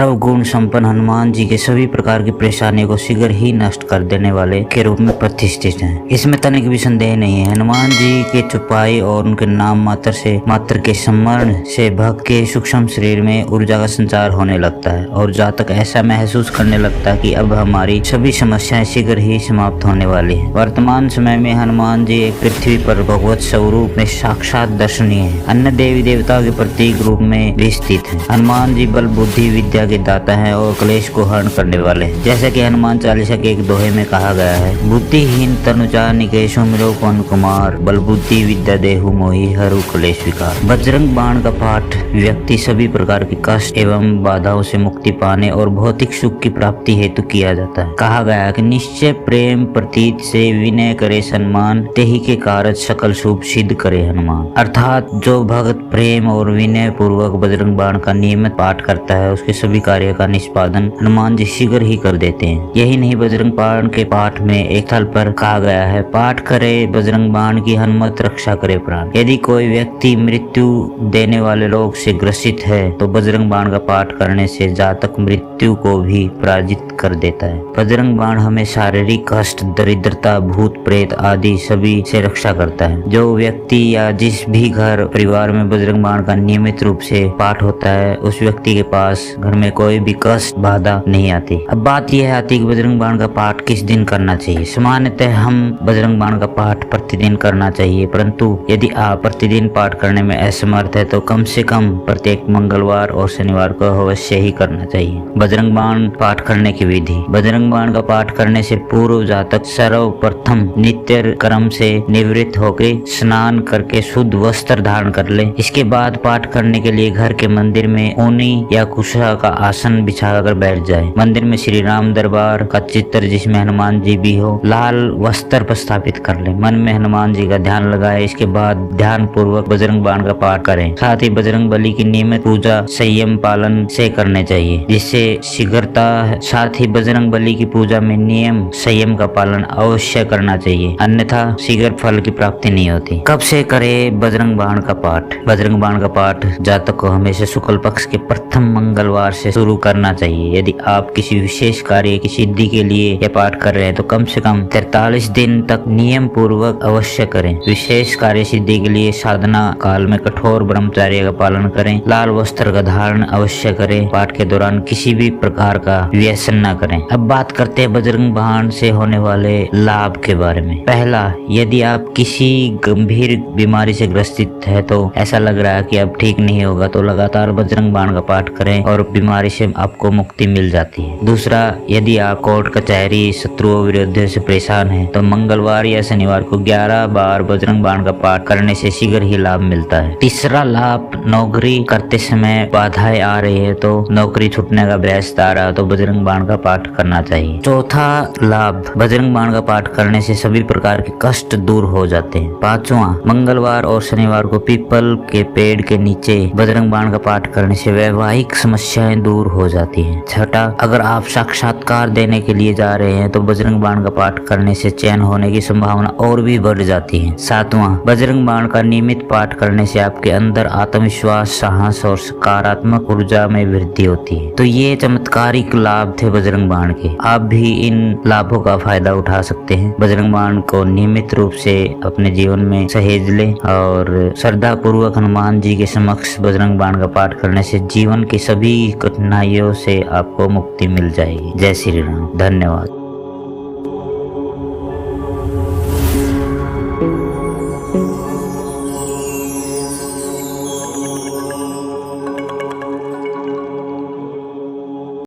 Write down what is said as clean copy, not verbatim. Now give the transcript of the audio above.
सर्वगुण संपन्न हनुमान जी के सभी प्रकार की परेशानियों को शीघ्र ही नष्ट कर देने वाले के रूप में प्रतिष्ठित हैं। इसमें तनिक भी संदेह नहीं है। हनुमान जी के चौपाई और उनके नाम मात्र के स्मरण से भक्त के सूक्ष्म शरीर में ऊर्जा का संचार होने लगता है और जातक ऐसा महसूस करने लगता है कि अब हमारी सभी समस्याएं शीघ्र ही समाप्त होने वाली है। वर्तमान समय में हनुमान जी एक पृथ्वी पर भगवत स्वरूप में साक्षात दर्शनीय है। अन्य देवी देवताओं के प्रतीक रूप में भी स्थित है। हनुमान जी बल बुद्धि विद्या के दाता हैं और क्लेश को हरण करने वाले हैं। जैसे कि हनुमान चालीसा के एक दोहे में कहा गया है, बुद्धिहीन तनुजा निकेशो मिलो पवन कुमार, बल बुद्धि विद्या देहु मोहि हरु क्लेश विकार। बजरंग बाण का पाठ व्यक्ति सभी प्रकार के कष्ट एवं बाधाओं से मुक्ति पाने और भौतिक सुख की प्राप्ति हेतु किया जाता है। कहा गया है कि निश्चय प्रेम प्रतीत से विनय करे सम्मान, तेहि के कारज सकल शुभ सिद्ध करे हनुमान। अर्थात जो भक्त प्रेम और विनय पूर्वक बजरंग बाण का नियमित पाठ करता है उसके सभी कार्य का निष्पादन हनुमान जी शीघ्र ही कर देते हैं। यही नहीं, बजरंग बाण के पाठ में एक स्थल पर कहा गया है, पाठ करे बजरंग बाण की हनुमत रक्षा करे प्राण। यदि कोई व्यक्ति मृत्यु देने वाले रोग से ग्रसित है तो बजरंग बाण का पाठ करने से जातक मृत्यु को भी पराजित कर देता है। बजरंग बाण हमें शारीरिक कष्ट, दरिद्रता, भूत प्रेत आदि सभी से रक्षा करता है। जो व्यक्ति या जिस भी घर परिवार में बजरंग बाण का नियमित रूप से पाठ होता है उस व्यक्ति के पास घर में कोई भी कष्ट बाधा नहीं आती। अब बात यह आती कि बजरंग बाण का पाठ किस दिन करना चाहिए। सामान्यतः हम बजरंग बाण का पाठ प्रतिदिन करना चाहिए, परंतु यदि आप प्रतिदिन पाठ करने में असमर्थ है तो कम से कम प्रत्येक मंगलवार और शनिवार को अवश्य ही करना चाहिए। बजरंग बाण पाठ करने की विधि। बजरंग बाण का पाठ करने से पूर्व जातक सर्वप्रथम नित्य कर्म से निवृत्त होकर स्नान करके शुद्ध वस्त्र धारण कर ले। इसके बाद पाठ करने के लिए घर के मंदिर में ऊनी या कुशा का आसन बिछाकर बैठ जाए। मंदिर में श्री राम दरबार का चित्र जिसमें हनुमान जी भी हो लाल वस्त्र पर स्थापित कर ले। मन में हनुमान जी का ध्यान लगाए। इसके बाद ध्यान पूर्वक बजरंग बाण का पाठ करें। साथ ही बजरंग बली की नियमित पूजा संयम पालन से करने चाहिए जिससे शीघ्रता। साथ ही बजरंग बली की पूजा में नियम संयम का पालन अवश्य करना चाहिए, अन्यथा शीघ्र फल की प्राप्ति नहीं होती। कब से करे बजरंग बाण का पाठ। बजरंग बाण का पाठ जातक को हमेशा शुक्ल पक्ष के प्रथम मंगलवार से शुरू करना चाहिए। यदि आप किसी विशेष कार्य की सिद्धि के लिए यह पाठ कर रहे हैं तो कम से कम 43 दिन तक नियम पूर्वक अवश्य करें। विशेष कार्य सिद्धि के लिए साधना काल में कठोर ब्रह्मचर्य का पालन करें। लाल वस्त्र का धारण अवश्य करें। पाठ के दौरान किसी भी प्रकार का व्यसन न करें। अब बात करते हैं बजरंग बाण से होने वाले लाभ के बारे में। पहला, यदि आप किसी गंभीर बीमारी से ग्रसित है तो ऐसा लग रहा है कि अब ठीक नहीं होगा तो लगातार बजरंग बाण का पाठ करें और बीमारी से आपको मुक्ति मिल जाती है। दूसरा, यदि आप कोर्ट कचहरी शत्रुओं विरोधियों से परेशान हैं तो मंगलवार या शनिवार को 11 बार बजरंग बाण का पाठ करने से शीघ्र ही लाभ मिलता है। तीसरा लाभ, नौकरी करते समय बाधाएं आ रही है तो नौकरी छूटने का प्रयास आ रहा है तो बजरंग बाण का पाठ करना चाहिए। चौथा लाभ, बजरंग बाण का पाठ करने से सभी प्रकार के कष्ट दूर हो जाते हैं। पांचवा, मंगलवार और शनिवार को पीपल के पेड़ के नीचे बजरंग बाण का पाठ करने से वैवाहिक समस्याएं दूर हो जाती हैं। छठा, अगर आप साक्षात्कार देने के लिए जा रहे हैं तो बजरंग बाण का पाठ करने से चयन होने की संभावना और भी बढ़ जाती है। सातवां, बजरंग बाण का नियमित पाठ करने से आपके अंदर आत्मविश्वास, साहस और सकारात्मक ऊर्जा में वृद्धि होती है। तो ये चमत्कारिक लाभ थे बजरंग बाण के। आप भी इन लाभों का फायदा उठा सकते हैं। बजरंग बाण को नियमित रूप से अपने जीवन में सहेज ले और श्रद्धा पूर्वक हनुमान जी के समक्ष बजरंग बाण का पाठ करने से जीवन की सभी कठिनाइयों से आपको मुक्ति मिल जाएगी। जय श्री राम। धन्यवाद।